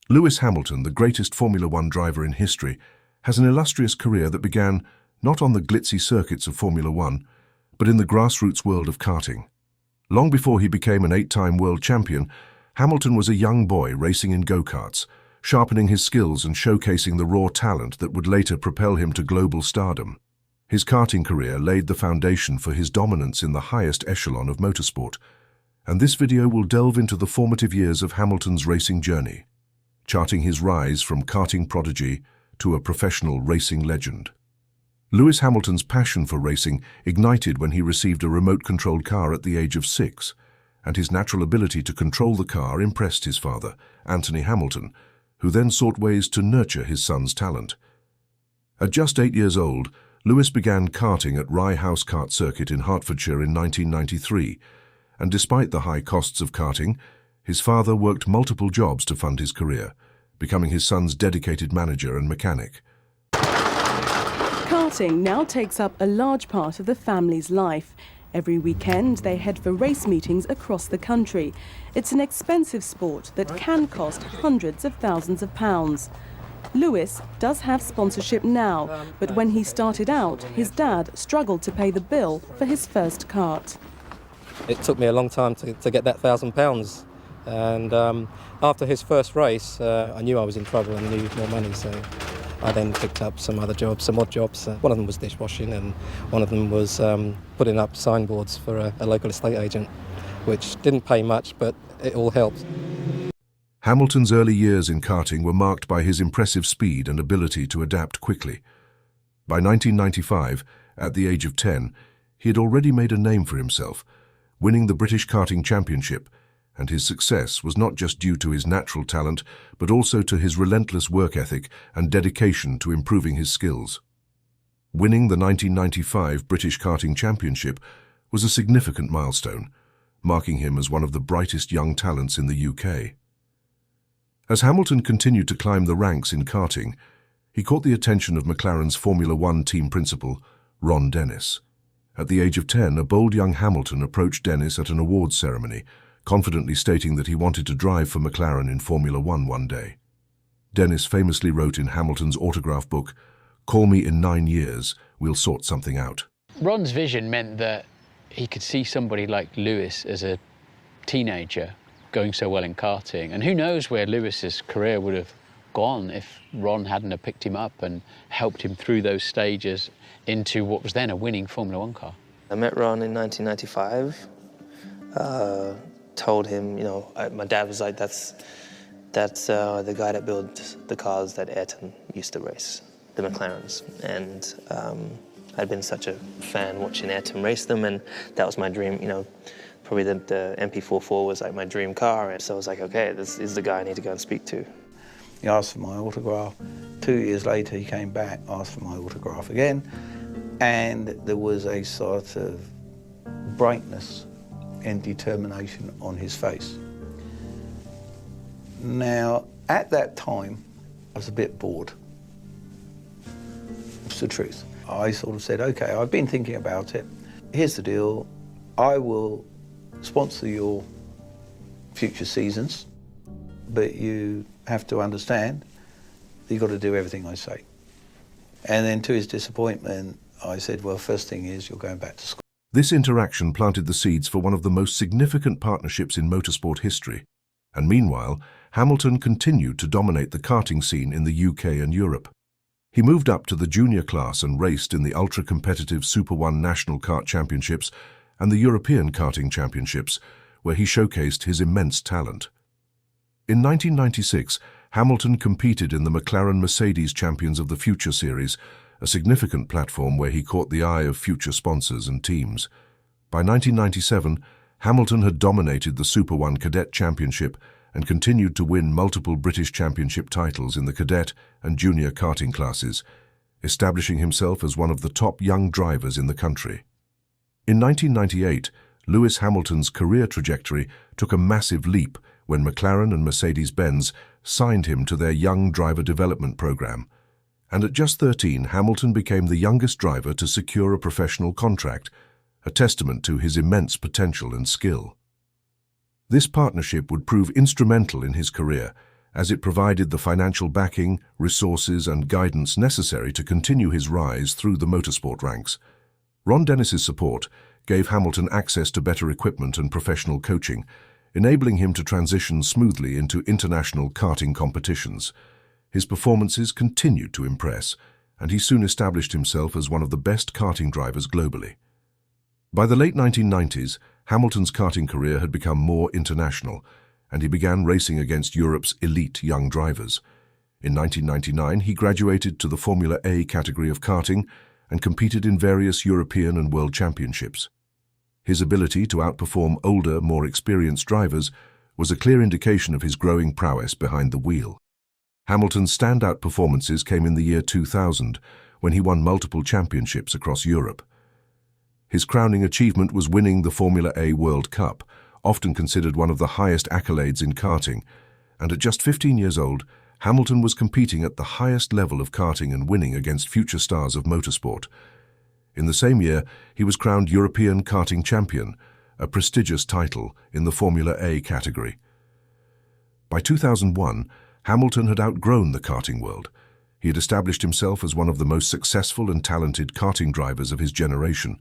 Lewis Hamilton, the greatest Formula One driver in history, has an illustrious career that began not on the glitzy circuits of Formula One, but in the grassroots world of karting. Long before he became an 8-time world champion, Hamilton was a young boy racing in go-karts, sharpening his skills and showcasing the raw talent that would later propel him to global stardom. His karting career laid the foundation for his dominance in the highest echelon of motorsport, and this video will delve into the formative years of Hamilton's racing journey, charting his rise from karting prodigy to a professional racing legend. Lewis Hamilton's passion for racing ignited when he received a remote-controlled car at the age of 6, and his natural ability to control the car impressed his father, Anthony Hamilton, who then sought ways to nurture his son's talent. At just 8 years old, Lewis began karting at Rye House Kart Circuit in Hertfordshire in 1993, and despite the high costs of karting, his father worked multiple jobs to fund his career, becoming his son's dedicated manager and mechanic. Karting now takes up a large part of the family's life. Every weekend, they head for race meetings across the country. It's an expensive sport that can cost hundreds of thousands of pounds. Lewis does have sponsorship now, but when he started out, his dad struggled to pay the bill for his first kart. It took me a long time to get that £1,000. And after his first race, I knew I was in trouble and needed more money, so I then picked up some other jobs, some odd jobs. One of them was dishwashing, and one of them was putting up signboards for a local estate agent, which didn't pay much, but it all helped. Hamilton's early years in karting were marked by his impressive speed and ability to adapt quickly. By 1995, at the age of 10, he had already made a name for himself, winning the British Karting Championship, and his success was not just due to his natural talent, but also to his relentless work ethic and dedication to improving his skills. Winning the 1995 British Karting Championship was a significant milestone, marking him as one of the brightest young talents in the UK. As Hamilton continued to climb the ranks in karting, he caught the attention of McLaren's Formula One team principal, Ron Dennis. At the age of 10, a bold young Hamilton approached Dennis at an awards ceremony, confidently stating that he wanted to drive for McLaren in Formula One one day. Dennis famously wrote in Hamilton's autograph book, "Call me in 9 years, we'll sort something out." Ron's vision meant that he could see somebody like Lewis as a teenager going so well in karting. And who knows where Lewis's career would have gone if Ron hadn't have picked him up and helped him through those stages into what was then a winning Formula One car. I met Ron in 1995. Told him, my dad was like, that's the guy that built the cars that Ayrton used to race, the McLarens. And I'd been such a fan watching Ayrton race them, and that was my dream, probably the MP44 was like my dream car. And so I was like, okay, this is the guy I need to go and speak to. He asked for my autograph. 2 years later, he came back, asked for my autograph again, and there was a sort of brightness and determination on his face. Now, at that time, I was a bit bored. It's the truth. I sort of said, okay, I've been thinking about it. Here's the deal. I will sponsor your future seasons, but you have to understand that you've got to do everything I say. And then to his disappointment, I said, well, first thing is you're going back to school. This interaction planted the seeds for one of the most significant partnerships in motorsport history, and meanwhile, Hamilton continued to dominate the karting scene in the UK and Europe. He moved up to the junior class and raced in the ultra-competitive Super One National Kart Championships and the European Karting Championships, where he showcased his immense talent. In 1996, Hamilton competed in the McLaren and Mercedes Champions of the Future Series, a significant platform where he caught the eye of future sponsors and teams. By 1997, Hamilton had dominated the Super One Cadet Championship and continued to win multiple British Championship titles in the cadet and junior karting classes, establishing himself as one of the top young drivers in the country. In 1998, Lewis Hamilton's career trajectory took a massive leap when McLaren and Mercedes-Benz signed him to their Young Driver Development Program. And at just 13, Hamilton became the youngest driver to secure a professional contract, a testament to his immense potential and skill. This partnership would prove instrumental in his career, as it provided the financial backing, resources and guidance necessary to continue his rise through the motorsport ranks. Ron Dennis's support gave Hamilton access to better equipment and professional coaching, enabling him to transition smoothly into international karting competitions. His performances continued to impress, and he soon established himself as one of the best karting drivers globally. By the late 1990s, Hamilton's karting career had become more international, and he began racing against Europe's elite young drivers. In 1999, he graduated to the Formula A category of karting and competed in various European and World Championships. His ability to outperform older, more experienced drivers was a clear indication of his growing prowess behind the wheel. Hamilton's standout performances came in the year 2000, when he won multiple championships across Europe. His crowning achievement was winning the Formula A World Cup, often considered one of the highest accolades in karting, and at just 15 years old, Hamilton was competing at the highest level of karting and winning against future stars of motorsport. In the same year, he was crowned European Karting Champion, a prestigious title in the Formula A category. By 2001, Hamilton had outgrown the karting world. He had established himself as one of the most successful and talented karting drivers of his generation,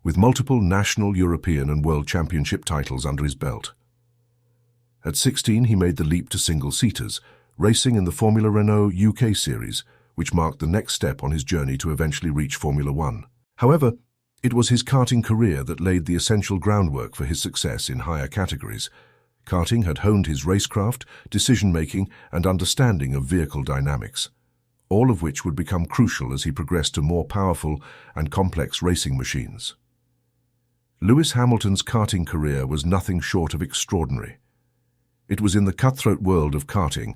with multiple national, European and World Championship titles under his belt. At 16, he made the leap to single-seaters, racing in the Formula Renault UK Series, which marked the next step on his journey to eventually reach Formula One. However, it was his karting career that laid the essential groundwork for his success in higher categories. Karting had honed his racecraft, decision-making and understanding of vehicle dynamics, all of which would become crucial as he progressed to more powerful and complex racing machines. Lewis Hamilton's karting career was nothing short of extraordinary. It was in the cutthroat world of karting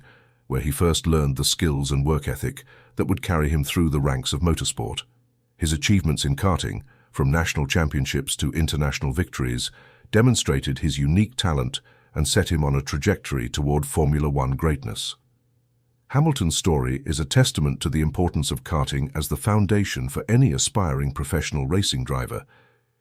where he first learned the skills and work ethic that would carry him through the ranks of motorsport. His achievements in karting, from national championships to international victories, demonstrated his unique talent and set him on a trajectory toward Formula One greatness. Hamilton's story is a testament to the importance of karting as the foundation for any aspiring professional racing driver.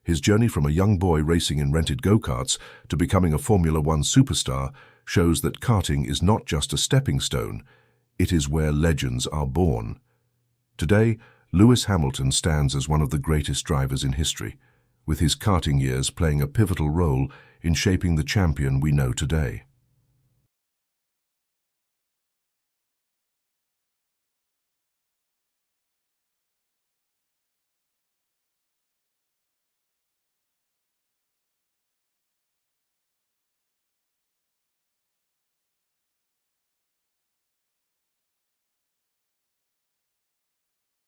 His journey from a young boy racing in rented go-karts to becoming a Formula One superstar shows that karting is not just a stepping stone, it is where legends are born. Today, Lewis Hamilton stands as one of the greatest drivers in history, with his karting years playing a pivotal role in shaping the champion we know today.